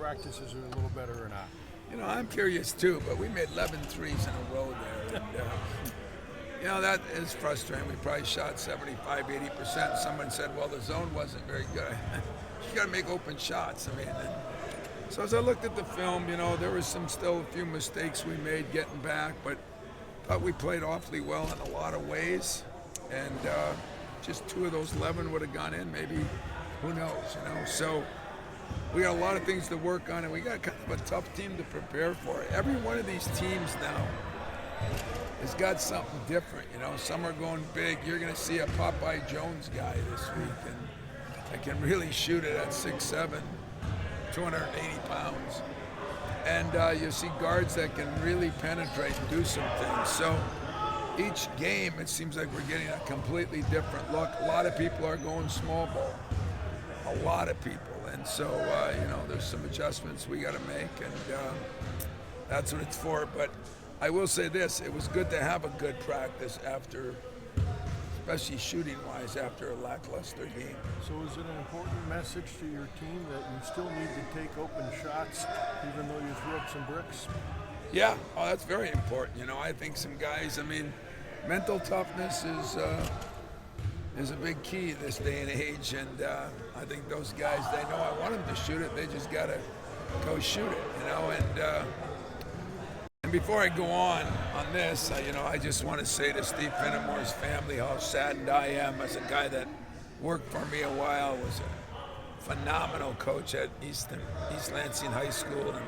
practices are a little better or not? You know, I'm curious too, but we made 11 threes in a row there. And, you know, that is frustrating. We probably shot 75, 80%. Someone said, well, the zone wasn't very good. You got to make open shots. I mean, so as I looked at the film, you know, there was still a few mistakes we made getting back, but thought we played awfully well in a lot of ways. And just 2 of those 11 would have gone in, maybe, who knows, you know. So we got a lot of things to work on, and we got kind of a tough team to prepare for. Every one of these teams now has got something different, you know. Some are going big. You're going to see a Popeye Jones guy this week, and that can really shoot it at 6'7", 280 pounds. And you see guards that can really penetrate and do some things. So each game, it seems like we're getting a completely different look. A lot of people are going small ball. A lot of people. And so, you know, there's some adjustments we got to make, and that's what it's for. But I will say this, it was good to have a good practice after, especially shooting-wise, after a lackluster game. So is it an important message to your team that you still need to take open shots even though you threw up some bricks? Yeah, oh, that's very important. You know, I think some guys, I mean, mental toughness is a big key this day and age, and I think those guys, they know I want them to shoot it, they just got to go shoot it, you know. And before I go on this, you know, I just want to say to Steve Finamore's family how saddened I am as a guy that worked for me a while, was a phenomenal coach at East Lansing High School and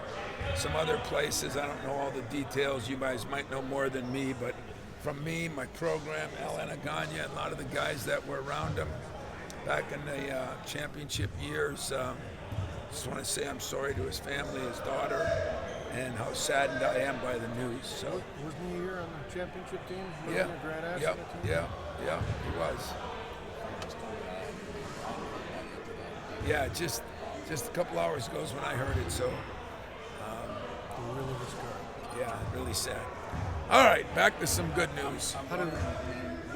some other places. I don't know all the details. You guys might know more than me, but from me, my program, Alan Aganya, and a lot of the guys that were around him back in the championship years, just want to say I'm sorry to his family, his daughter, and how saddened I am by the news. So wasn't he here on the championship team? Yeah, Yeah, he was. Yeah, just a couple hours ago is when I heard it, so really was yeah, really sad. All right, back to some good news. You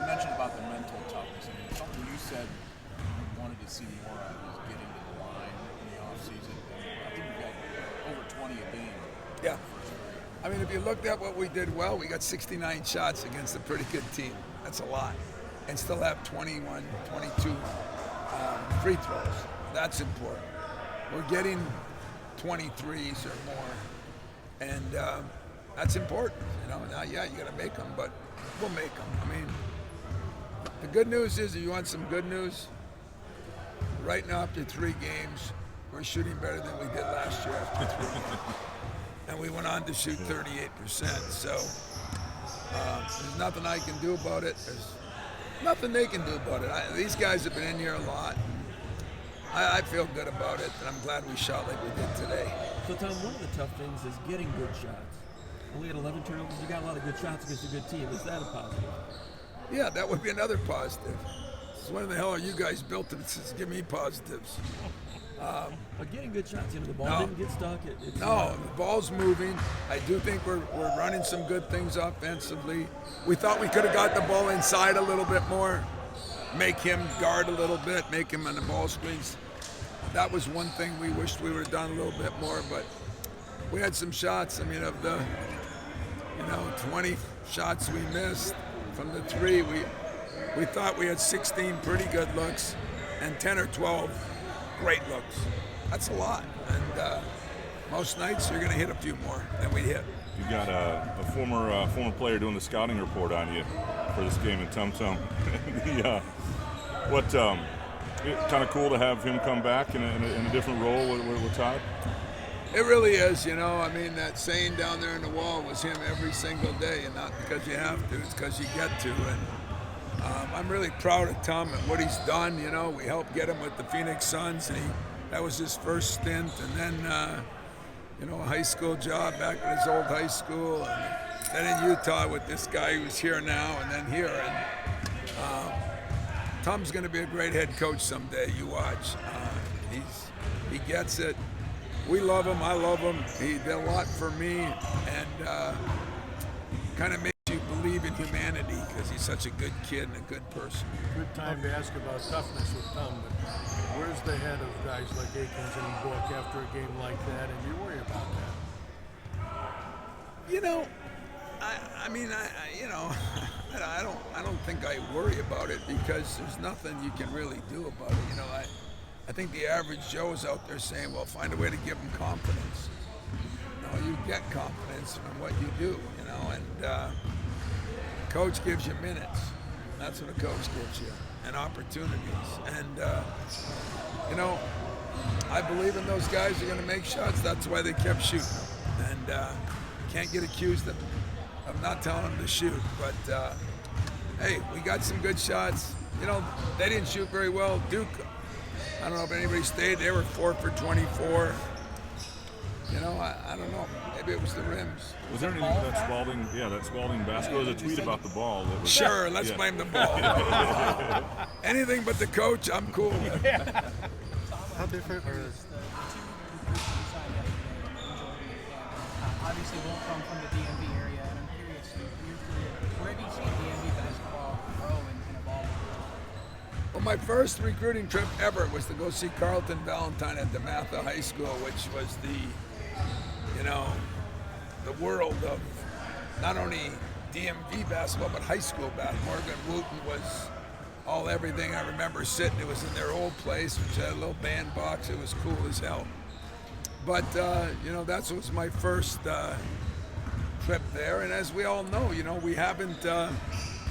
mentioned about the mental toughness. I mean, something you said you wanted to see more of is getting to the line in the offseason. I think you got over 20 a game. Yeah. I mean, if you looked at what we did well, we got 69 shots against a pretty good team. That's a lot. And still have 21, 22 free throws. That's important. We're getting 23s or more. And that's important. You know, now, yeah, you got to make them, but we'll make them. I mean, the good news is, if you want some good news, right now after 3 games, we're shooting better than we did last year after 3 games. And we went on to shoot 38%. So there's nothing I can do about it. There's nothing they can do about it. These guys have been in here a lot. I feel good about it, and I'm glad we shot like we did today. So, Tom, one of the tough things is getting good shots. Only had 11 turnovers. You got a lot of good shots against a good team. Is that a positive? Yeah, that would be another positive. So when the hell are you guys built to give me positives? But getting good shots, you know, the ball didn't get stuck. The ball's moving. I do think we're running some good things offensively. We thought we could have got the ball inside a little bit more, make him guard a little bit, make him on the ball screens. That was one thing we wished we would have done a little bit more, but we had some shots. I mean, of the 20 shots we missed from the 3, we thought we had 16 pretty good looks and 10 or 12 great looks. That's a lot, and most nights you're going to hit a few more than we hit. You got a former player doing the scouting report on you for this game in Tum Tum. Kind of cool to have him come back in a different role with Todd. It really is, you know. I mean, that saying down there in the wall was him every single day, and not because you have to, it's because you get to. And I'm really proud of Tom and what he's done. You know, we helped get him with the Phoenix Suns, and that was his first stint, and then a high school job back at his old high school, and then in Utah with this guy who's here now, and then here. And Tom's going to be a great head coach someday. You watch. He gets it. We love him. I love him. He did a lot for me, and kind of makes you believe believe in humanity because he's such a good kid and a good person. Good time to ask about toughness with Tom, but where's the head of guys like Akins and Book after a game like that, and you worry about that? You know, I mean, you know, I don't think I worry about it because there's nothing you can really do about it. You know, I think the average Joe is out there saying, well, find a way to give them confidence. You know, you get confidence from what you do, you know, and coach gives you minutes. That's what a coach gives you, and opportunities. And, you know, I believe in those guys who are going to make shots. That's why they kept shooting. And can't get accused of not telling them to shoot. But, hey, we got some good shots. You know, they didn't shoot very well. Duke, I don't know if anybody stayed. They were 4 for 24. You know, I don't know. Maybe it was the rims. Was there anything that Spalding basket? There was a tweet about the ball. That was, sure, let's blame the ball. Anything but the coach, I'm cool with. How different are obviously won't come from the DMV area, and I'm curious, in your career, where have you seen DMV basketball grow and evolve? Well, my first recruiting trip ever was to go see Carlton Valentine at DeMatha High School, which was you know, the world of not only DMV basketball, but high school basketball. Morgan Wooten was everything. I remember sitting, it was in their old place, which had a little bandbox. It was cool as hell. But, you know, that was my first trip there. And as we all know, you know, we haven't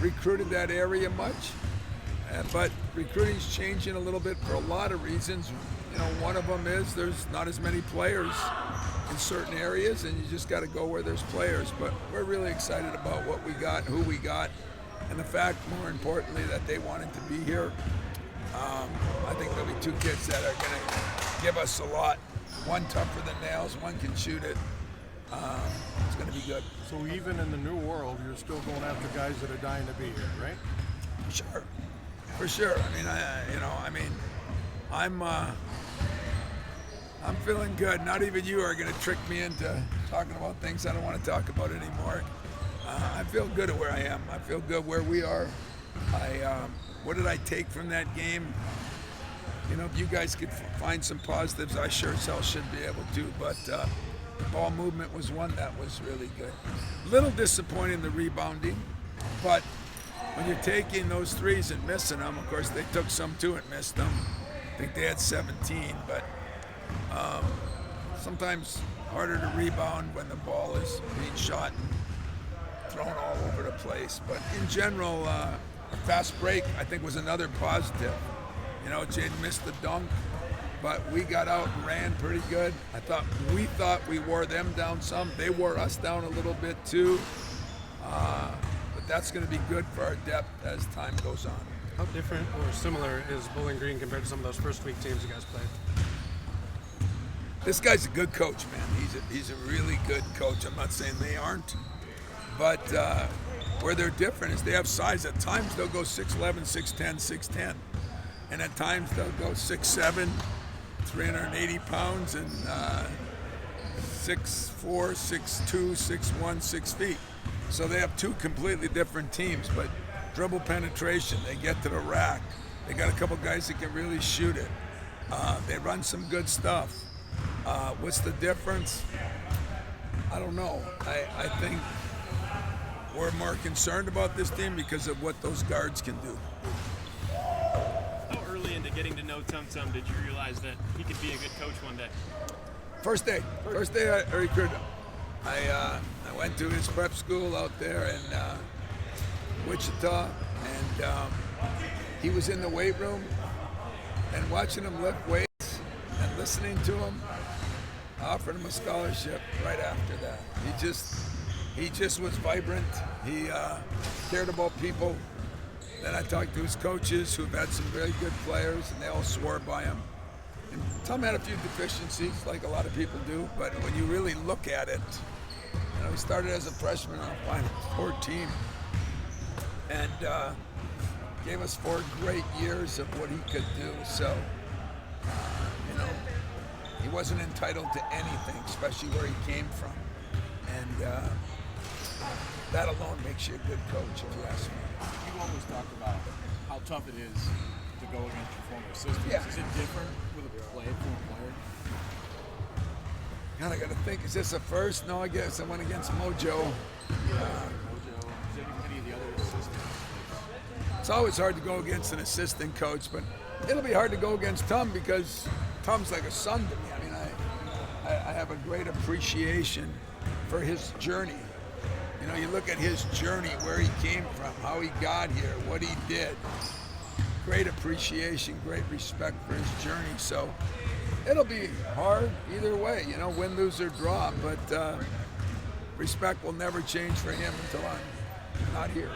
recruited that area much. But recruiting's changing a little bit for a lot of reasons. You know, one of them is there's not as many players in certain areas, and you just got to go where there's players. But we're really excited about what we got, who we got, and the fact, more importantly, that they wanted to be here. I think there'll be two kids that are going to give us a lot. One tougher than nails, one can shoot it. It's going to be good. So even in the new world, you're still going after guys that are dying to be here, right? Sure, for sure. I mean, I'm feeling good. Not even you are going to trick me into talking about things I don't want to talk about anymore. I feel good at where I am. I feel good where we are. What did I take from that game? You know, if you guys could find some positives, I sure as hell should be able to. But the ball movement was one that was really good. Little disappointing the rebounding, but when you're taking those threes and missing them, of course they took some too and missed them. I think they had 17, but sometimes harder to rebound when the ball is being shot and thrown all over the place. But in general, a fast break I think was another positive. You know, Jaden missed the dunk, but we got out and ran pretty good. We thought we wore them down some. They wore us down a little bit too. But that's going to be good for our depth as time goes on. How different or similar is Bowling Green compared to some of those first week teams you guys played? This guy's a good coach, man. He's a really good coach. I'm not saying they aren't, but where they're different is they have size. At times they'll go 6'11", 6'10", 6'10". And at times they'll go 6'7", 380 pounds, and 6'4", 6'2", 6'1", 6 feet. So they have two completely different teams, but dribble penetration, they get to the rack. They got a couple guys that can really shoot it. They run some good stuff. What's the difference? I don't know. I think we're more concerned about this team because of what those guards can do. Into getting to know Tum Tum, did you realize that he could be a good coach one day? First day I recruited him. I went to his prep school out there in Wichita, and he was in the weight room, and watching him lift weights and listening to him, I offered him a scholarship right after that. He just was vibrant. He cared about people. Then I talked to his coaches who've had some very good players, and they all swore by him. And Tom had a few deficiencies, like a lot of people do, but when you really look at it, you know, he started as a freshman on a Final Four team, and gave us 4 great years of what he could do. So, you know, he wasn't entitled to anything, especially where he came from. And that alone makes you a good coach, if you ask me. You've always talked about how tough it is to go against your former assistants. Yeah. Is it different with a former player? Kind of got to think, is this a first? No, I guess I went against Mojo. Mojo. Is any of the other assistants? It's always hard to go against an assistant coach, but it'll be hard to go against Tom because Tom's like a son to me. I mean, I have a great appreciation for his journey. You know, you look at his journey, where he came from, how he got here, what he did. Great appreciation, great respect for his journey. So it'll be hard either way, you know, win, lose, or draw. But respect will never change for him until I'm not here.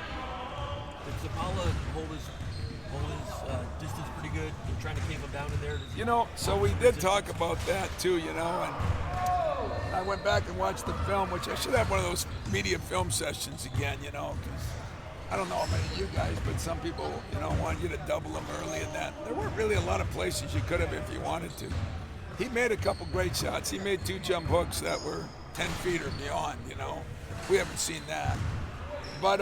Did Zapala hold his distance pretty good? You're trying to keep him down in there? You know, so we did talk about that too, you know, and I went back and watched the film, which I should have one of those media film sessions again, you know, because I don't know how many of you guys, but some people, you know, want you to double them early and that. There weren't really a lot of places you could have if you wanted to. He made a couple great shots. He made 2 jump hooks that were 10 feet or beyond, you know. We haven't seen that. But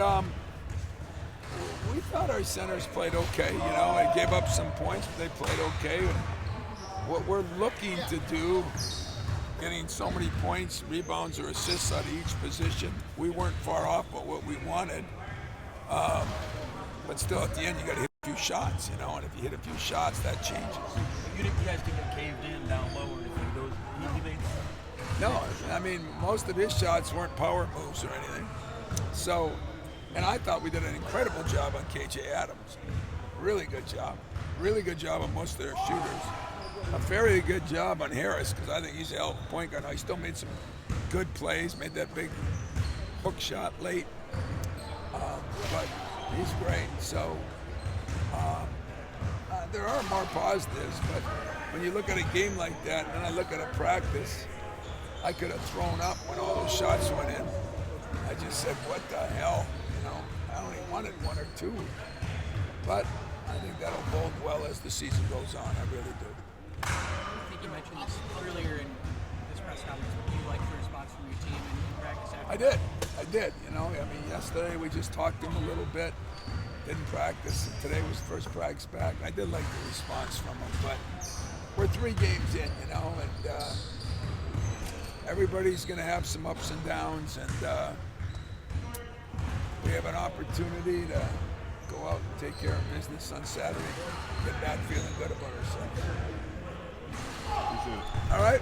we thought our centers played okay, you know. They gave up some points, but they played okay. And what we're looking to do, getting so many points, rebounds, or assists out of each position, we weren't far off of what we wanted. But still, at the end, you got to hit a few shots, you know. And if you hit a few shots, that changes. You guys didn't get caved in down low or anything? Those he made? No, I mean, most of his shots weren't power moves or anything. So, and I thought we did an incredible job on KJ Adams. Really good job. Really good job on most of their shooters. A very good job on Harris, because I think he's a hell of a point guard. Now, he still made some good plays, made that big hook shot late. But he's great. So there are more positives, but when you look at a game like that, and then I look at a practice, I could have thrown up when all those shots went in. I just said, what the hell? You know, I only wanted 1 or 2. But I think that'll bode well as the season goes on. I really do. I think you mentioned this earlier in this press conference. Do you like the response from your team in practice after? I did. You know, I mean, yesterday we just talked to him a little bit. Didn't practice. And today was first practice back. I did like the response from him, but we're 3 games in, you know, and everybody's going to have some ups and downs, and we have an opportunity to go out and take care of business on Saturday. Get back feeling good about ourselves. Appreciate it. All right.